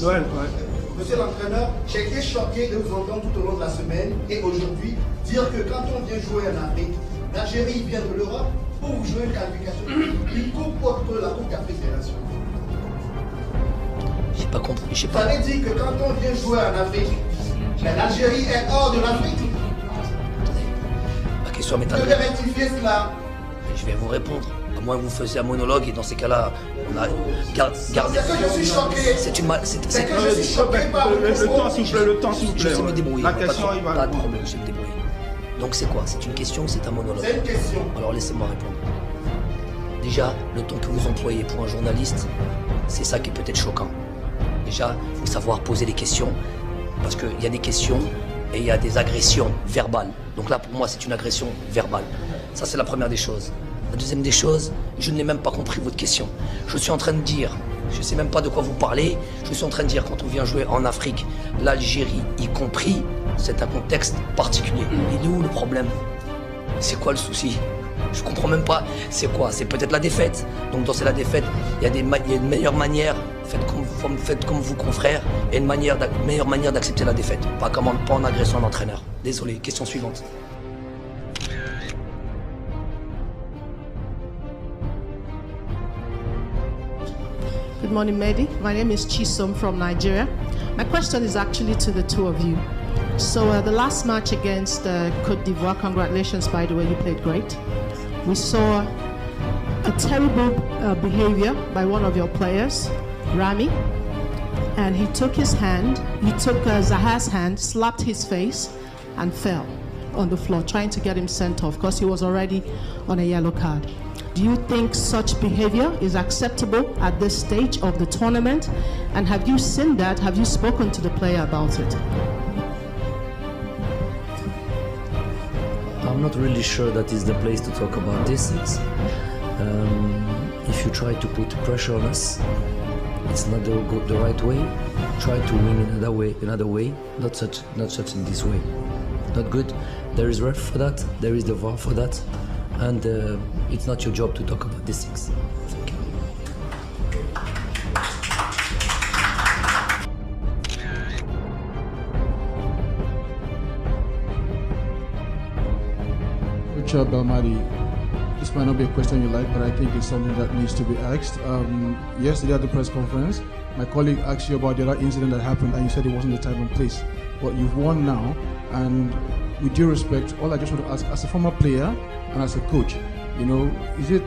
Ouais. Monsieur l'entraîneur, j'ai été choqué de vous entendre tout au long de la semaine et aujourd'hui dire que quand on vient jouer en Afrique, l'Algérie vient de l'Europe pour vous jouer une qualification, une coupe autre que la Coupe d'Afrique des Nations. J'ai pas compris, je sais pas. Ça veut dire que quand on vient jouer en Afrique, l'Algérie est hors de l'Afrique. La question m'est Vous devez rectifier cela. Je vais vous répondre. À moins que vous faisiez un monologue et dans ces cas-là, on a gardé. C'est que je suis choqué. C'est que je suis choqué par le temps, s'il vous plaît, le temps, s'il vous plaît. Je sais me débrouiller. La question, il va. Pas de problème, je sais me débrouiller. Donc c'est quoi? C'est une question ou c'est un monologue? C'est une question. Alors laissez-moi répondre. Déjà, le ton que vous employez pour un journaliste, c'est ça qui est peut-être choquant. Déjà, il faut savoir poser les questions, parce qu'il y a des questions et il y a des agressions verbales. Donc là, pour moi, c'est une agression verbale. Ça, c'est la première des choses. La deuxième des choses, je n'ai même pas compris votre question. Je suis en train de dire, je ne sais même pas de quoi vous parlez, je suis en train de dire, quand on vient jouer en Afrique, l'Algérie y compris, c'est un contexte particulier. Il est où le problème? C'est quoi le souci? Je comprends même pas. C'est quoi? C'est peut-être la défaite. Donc dans la défaite, il y a une meilleure manière. Faites comme vous, confrères, et une meilleure manière d'accepter la défaite. Pas en agressant l'entraîneur. Désolé. Question suivante. Good morning, Mehdi. My name is Chisom from Nigeria. My question is actually to the two of you. So the last match against Côte d'Ivoire, congratulations, by the way, you played great. We saw a terrible behavior by one of your players, Rami, and he took Zaha's hand, slapped his face, and fell on the floor, trying to get him sent off because he was already on a yellow card. Do you think such behavior is acceptable at this stage of the tournament? And have you seen that? Have you spoken to the player about it? I'm not really sure that is the place to talk about these things. If you try to put pressure on us, it's not the right way. Try to win another way, not such in this way. Not good. There is ref for that. There is the VAR for that, and it's not your job to talk about these things. Thank you. Richard Belmadi, this might not be a question you like, but I think it's something that needs to be asked. Yesterday at the press conference, my colleague asked you about the other incident that happened, and you said it wasn't the time and place. But you've won now, and with due respect, all I just want to ask, as a former player and as a coach, is it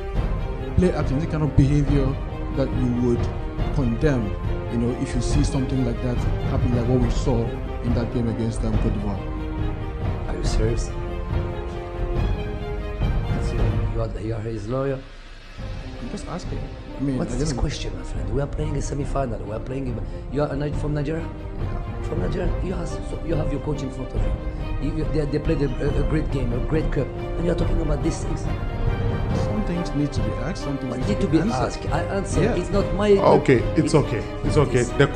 play acting, is it kind of behavior that you would condemn, if you see something like that happen, like what we saw in that game against Côte d'Ivoire? Are you serious? You are his lawyer. I'm just asking. What's this question, my friend? We are playing a semi-final. We are playing. You are from Nigeria? Yeah. From Nigeria? You have your coach in front of you. They played a great game, a great cup, and you are talking about these things. Some things need to be asked. Some things need to be asked. I answer. Yeah. It's not my. Okay, it's okay. It's okay. The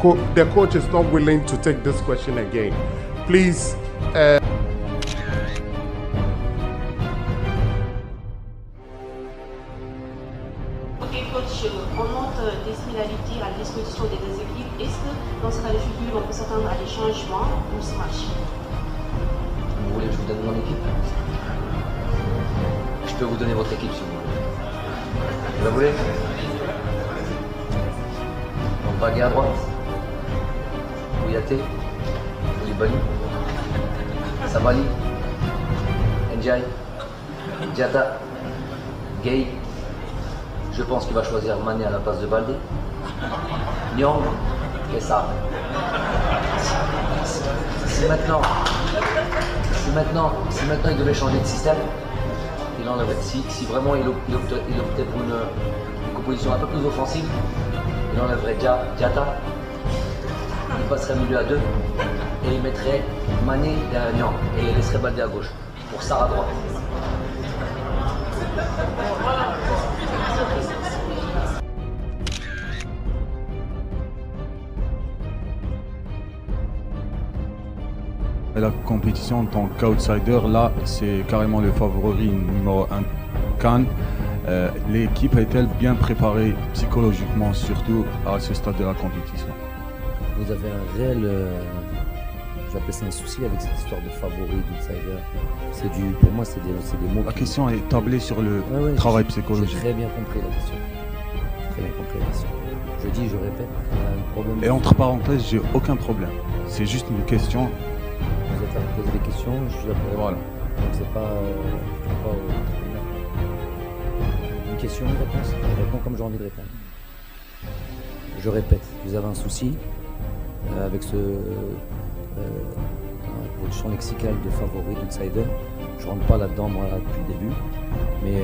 coach is not willing to take this question again. Please. Coach, on note des similarités à la disposition des deux équipes. Est-ce que dans ce cas de figure, on peut s'attendre à des changements pour ce match? Vous voulez que je vous donne mon équipe? Je peux vous donner votre équipe si vous voulez. Vous la voulez? Donc Bagay à droite, Kouyaté, Koulibaly, Sabali, Ndiaye, Diatta, Gueye. Je pense qu'il va choisir Mané à la place de Baldé. Nyong et ça. Si maintenant il devait changer de système, il enlèverait. Si vraiment il optait pour une composition un peu plus offensive, il enlèverait Diatta, il passerait milieu à 2 et il mettrait Mané derrière Nyong et il laisserait Baldé à gauche pour Sarr à droite. La compétition en tant qu'outsider, là, c'est carrément le favori numéro 1 CAN. L'équipe est-elle bien préparée psychologiquement, surtout à ce stade de la compétition? vous avez un réel, j'appelle ça un souci avec cette histoire de favori, d'outsider. Pour moi, c'est des mots. La question est tablée sur le travail psychologique. J'ai très bien compris la question. Très bien compris la question. Je dis, je répète, il y a un problème. Et entre parenthèses, j'ai aucun problème. C'est juste une question. Vous êtes là pour poser des questions, je suis là pour répondre. Voilà. Donc c'est pas une question, une réponse. Je réponds comme j'ai envie de répondre. Je répète, vous avez un souci avec votre champ lexical de favori, d'outsider. Je rentre pas là-dedans, moi, là, depuis le début. Mais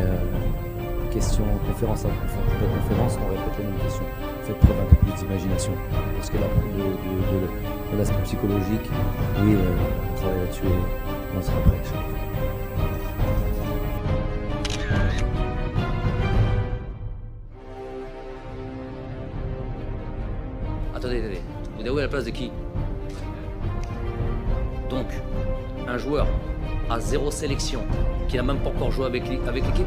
question, conférence après conférence, on répète les mêmes questions. Faites preuve un peu plus d'imagination. Parce que là, de l'aspect psychologique, oui, on travaille là-dessus et on sera prêt. Attendez. Vous déroulez à la place de qui? Donc, un joueur à 0 sélection, qui n'a même pas encore joué avec l'équipe.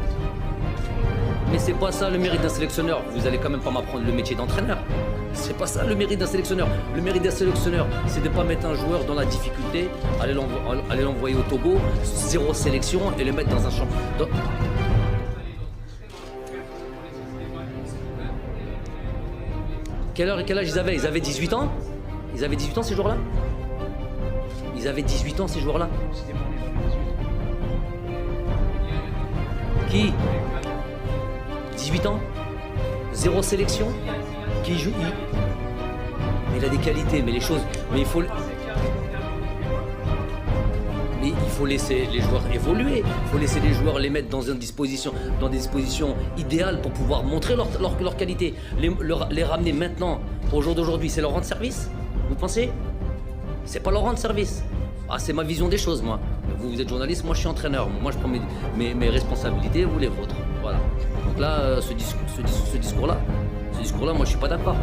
Mais c'est pas ça le mérite d'un sélectionneur. Vous allez quand même pas m'apprendre le métier d'entraîneur. C'est pas ça le mérite d'un sélectionneur. Le mérite d'un sélectionneur, c'est de ne pas mettre un joueur dans la difficulté, aller l'envoyer au Togo, 0 sélection et le mettre dans un champ. Quel âge ils avaient? Ils avaient 18 ans? Ils avaient 18 ans ces joueurs-là? Ils avaient 18 ans ces joueurs-là? Qui? 18 ans? 0 sélection? Qui joue? Mais il a des qualités, mais les choses... Mais il faut laisser les joueurs évoluer. Il faut laisser les joueurs les mettre dans des dispositions idéales pour pouvoir montrer leur qualité. Les ramener maintenant, au jour d'aujourd'hui, c'est leur rendre service? Vous pensez? C'est pas leur rendre service. Ah, c'est ma vision des choses, moi. Vous êtes journaliste, moi je suis entraîneur. Moi je prends mes responsabilités, vous les vôtres. Voilà. Donc là, ce discours-là, moi je suis pas d'accord.